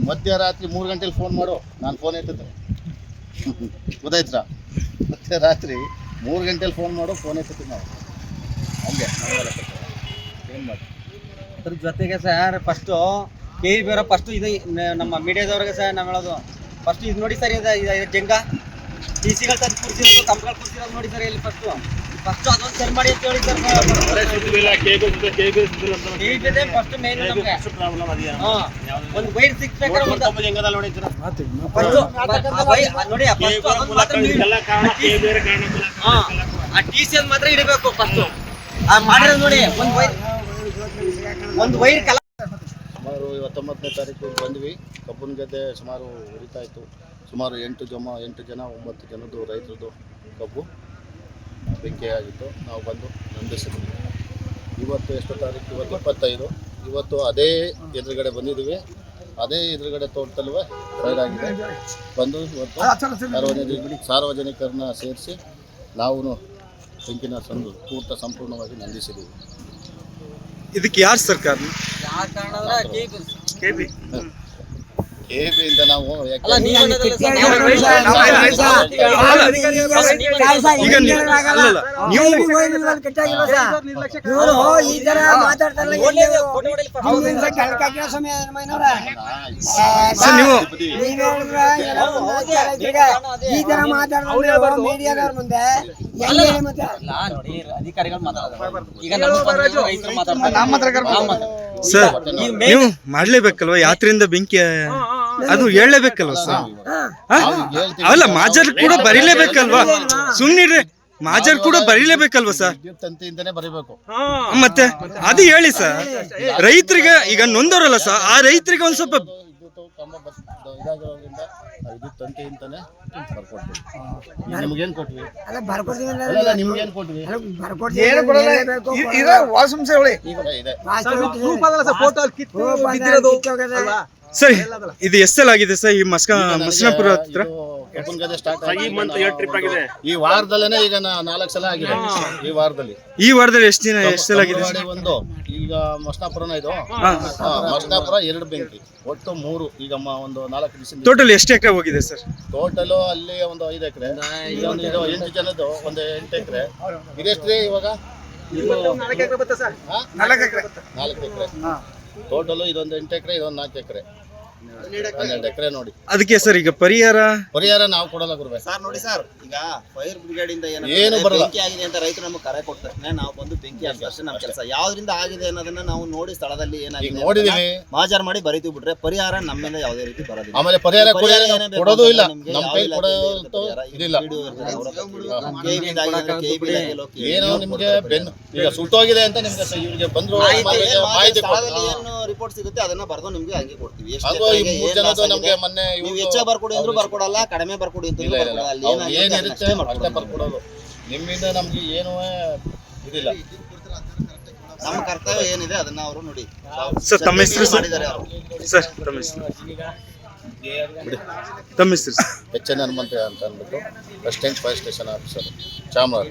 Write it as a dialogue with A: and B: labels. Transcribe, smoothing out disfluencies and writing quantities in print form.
A: ಮಧ್ಯರಾತ್ರಿ 3 ಗಂಟೆಲಿ ಫೋನ್ ಮಾಡು, ನಾನು ಫೋನ್ ಎತ್ತುತ್ತೆ. ಗೊತ್ತಾಯ್ತಾ? ಮಧ್ಯರಾತ್ರಿ 3 ಗಂಟೆಲಿ ಫೋನ್ ಮಾಡು, ಫೋನ್ ಎತ್ತುತ್ತೀವಿ ನಾವು. ಹಂಗೆ ಏನು ಮಾಡಿ
B: ಅದ್ರ ಜೊತೆಗೆ ಸರ್ ಫಸ್ಟು ಕೆ ವಿ ಅವರ ಫಸ್ಟು ಇದು ನಮ್ಮ ಮೀಡಿಯಾದವ್ರಿಗೆ ಸರ್ ನಾವು ಹೇಳೋದು ಫಸ್ಟ್ ಇದು ನೋಡಿ ಸರ್, ಇದು ಜಂಗ ಟಿ ಸಿಗಳು ತಂದು ಕೂರಿಸಿರೋದು, ಕಂಪ್ಗಳು ಕೂರಿಸಿರೋದು ನೋಡಿ ಸರ್. ಇಲ್ಲಿ ಫಸ್ಟು ಅದೊಂದು ಸರಿ ಮಾಡಿ ಅಂತ ಹೇಳಿ ಸರ್. ಫಸ್ಟ್ ಮೇನ್ ನಮಗೆ ಒಂದು ವೈರ್ ಸಿಕ್ಬೇಕಾದ್ರೆ ನೋಡಿ ಆ ಟಿ ಸಿ ಮಾತ್ರ ಇಡಬೇಕು ಫಸ್ಟ್. ಮಾಡಿರೋದು ನೋಡಿ ಒಂದು ವೈರ್ ಕಲ.
A: ಸುಮಾರು 29ನೇ ತಾರೀಕು ಬಂದ್ವಿ. ಕಬ್ಬನ್ ಗದ್ದೆ ಸುಮಾರು ಉರಿತಾ ಇತ್ತು. ಸುಮಾರು 8 ಜನ 9 ಜನದ್ದು ರೈತರದ್ದು ಕಬ್ಬು ಬೆಂಕಿಯಾಗಿತ್ತು. ನಾವು ಬಂದು ನಂದಿಸಿದ್ವಿ. ಇವತ್ತು ಎಷ್ಟು ತಾರೀಕು? ಇವತ್ತು 25. ಇವತ್ತು ಅದೇ ಎದುರುಗಡೆ ಬಂದಿದ್ದೀವಿ. ಅದೇ ಎದುರುಗಡೆ ತೋಟದಲ್ಲೂ ಫೈರ್ ಆಗಿದೆ. ಬಂದು ಇವತ್ತು ಸಾರ್ವಜನಿಕರನ್ನ ಸೇರಿಸಿ ನಾವು ಬೆಂಕಿನ ಪೂರ್ತ ಸಂಪೂರ್ಣವಾಗಿ ನಂದಿಸಿದ್ದೀವಿ.
C: ಇದಕ್ಕೆ ಯಾರು ಸರ್ಕಾರ?
A: ಕೆಬಿಯಿಂದ ನಾವು
B: ಅಧಿಕಾರಿಗಳು ಮಾತಾಡೋದು ಈಗ
C: ಸರ್, ನೀವು ಮಾಡ್ಲೇಬೇಕಲ್ವಾ? ಯಾತ್ರೆಯಿಂದ ಬೆಂಕಿ ಅದು ಹೇಳಲೇಬೇಕಲ್ವ ಸರ್? ಅಲ್ಲ, ಮಾಜರ್ ಕೂಡ ಬರೀಲೇಬೇಕಲ್ವಾ? ಸುಮ್ಮನಿರ್ರಿ, ಮಾಜರ್ ಕೂಡ ಬರೀಲೇಬೇಕಲ್ವಾ ಸರ್?
A: ತಂತಿಯಿಂದನೇ ಬರೀಬೇಕು.
C: ಮತ್ತೆ ಅದು ಹೇಳಿ ಸರ್. ರೈತರಿಗೆ ಈಗ ನೊಂದವರಲ್ಲ ಸರ್, ಆ ರೈತರಿಗೆ ಒಂದ್ ಸ್ವಲ್ಪ
A: ಇದಾಗಿರೋದ್ರಿಂದ ವಿದ್ಯುತ್ ತಂತಿಯಿಂದನೇ ಬರ್ಕೊಡ್ತೀವಿ. ನಿಮ್ಗೇನು ಕೊಟ್ವಿ? ನಿಮ್ಗೇನು ಕೊಟ್ವಿ?
C: ಸರಿ, ಇದು ಎಷ್ಟೆಲ್ಲಾಗಿದೆ ಸರ್ ಈ ಮಸ್ನಾಪುರ ಹತ್ರ?
A: ಈ ವಾರದಲ್ಲೇನೆ ಈಗ 4 ಸಲ ಆಗಿದೆ.
C: ಈ ವಾರದಲ್ಲಿ ಎಷ್ಟು ಸಲ ಆಗಿದೆ?
A: ಒಂದು ಈಗ ಮಸ್ನಾಪುರನ ಇದು ಮಸ್ನಾಪುರ 2 ಬೆಂಕಿ, ಒಟ್ಟು 3. ಈಗ ಒಂದು 4 ದಿವಸ
C: ಟೋಟಲ್ ಎಷ್ಟು ಎಕರೆ ಹೋಗಿದೆ ಸರ್?
A: ಟೋಟಲ್ ಅಲ್ಲಿ ಒಂದು 5 ಎಕರೆ, ಈಗ ಒಂದು 8 ಜನದ್ದು ಒಂದು 8 ಎಕರೆ. ಇದೆಷ್ಟ್ರಿ ಇವಾಗ? 4 ಎಕರೆ ಟೋಟಲ್. ಇದೊಂದು 8 ಎಕರೆ, ಇದೊಂದು 4 ಎಕರೆ, 12 ಎಕರೆ ನೋಡಿ.
C: ಅದಕ್ಕೆ ಸರ್ ಈಗ ಪರಿಹಾರ
A: ನಾವು ಕೊಡಲ್ಲ ಗುರುವೆ
B: ಸರ್. ನೋಡಿ ಸರ್, ಈಗ ಫೈರ್ ಬ್ರಿಗೇಡ್ ಇಂದ
A: ಏನು ಬರಲ್ಲ.
B: ಬೆಂಕಿ ಆಗಿದೆ ಅಂತ ರೈತರು ನಮಗೆ ಕರೆ ಕೊಡ್ತಾರೆ. ನಾವು ಬಂದು ಬೆಂಕಿ ಅಷ್ಟೇ ನಮ್ಮ ಕೆಲಸ. ಯಾವ್ದ್ರಿಂದ ಆಗಿದೆ ಅನ್ನೋದನ್ನ ನಾವು ನೋಡಿ ಸ್ಥಳದಲ್ಲಿ ಏನಾಗಿದೆ
A: ನೋಡಿದೀವಿ,
B: ಮಾಜಾರ್ ಮಾಡಿ ಬರೀತೀವಿ ಬಿಟ್ರೆ ಪರಿಹಾರ ನಮ್ಮಿಂದ ಯಾವುದೇ ರೀತಿ ಬರೋದಿಲ್ಲ.
A: ಆಮೇಲೆ ಪರಿಹಾರ ಕೊಡೋದು ಇಲ್ಲ, ನಮ್ಮ ಕೈ ಕೊಡೋದು ಇದಿಲ್ಲ. ಏನೋ ನಿಮ್ಗೆ ಬೆನ್ನು ಈಗ ಸುಟ್ಟೋಗಿದೆ ಅಂತ ನಿಮ್ಗೆ ಇವ್ರಿಗೆ ಬಂದ್ರು ಮಾಹಿತಿ
B: ಏನು ರಿಪೋರ್ಟ್ ಸಿಗುತ್ತೆ ಅದನ್ನ ಬರೆದು ನಿಮ್ಗೆ ಹಂಗೆ ಕೊಡ್ತೀವಿ.
A: ನಮ್ಗೆ ಮೊನ್ನೆ
B: ನೀವು ಹೆಚ್ಚ ಬರ್ಕೊಡಿ ಅಂದ್ರೂ ಬರ್ಕೊಡಲ್ಲ, ಕಡಿಮೆ ಬರ್ಕೊಡಿ ಅಂತ
A: ಏನಿರುತ್ತೆ ಅಷ್ಟೇ ಬರ್ಕೊಡೋದು. ನಿಮ್ಮಿಂದ ನಮ್ಗೆ ಏನೂ ಇದಿಲ್ಲ.
B: ನಮ್ಮ ಕರ್ತವ್ಯ ಏನಿದೆ ಅದನ್ನ ಅವರು ನೋಡಿ.
C: ಸರ್, ತಮ್ಮ ಹೆಸರು ಸರ್? ಸರ್, ತಮ್ಮ ಹೆಸರು? ತಮ್ಮ ಹೆಸರು?
A: ಎಚ್ ಎನ್ ಹನುಮಂತ ಅಂತ ಅಂದ್ಬಿಟ್ಟು assistant fire station officer Chamaraja.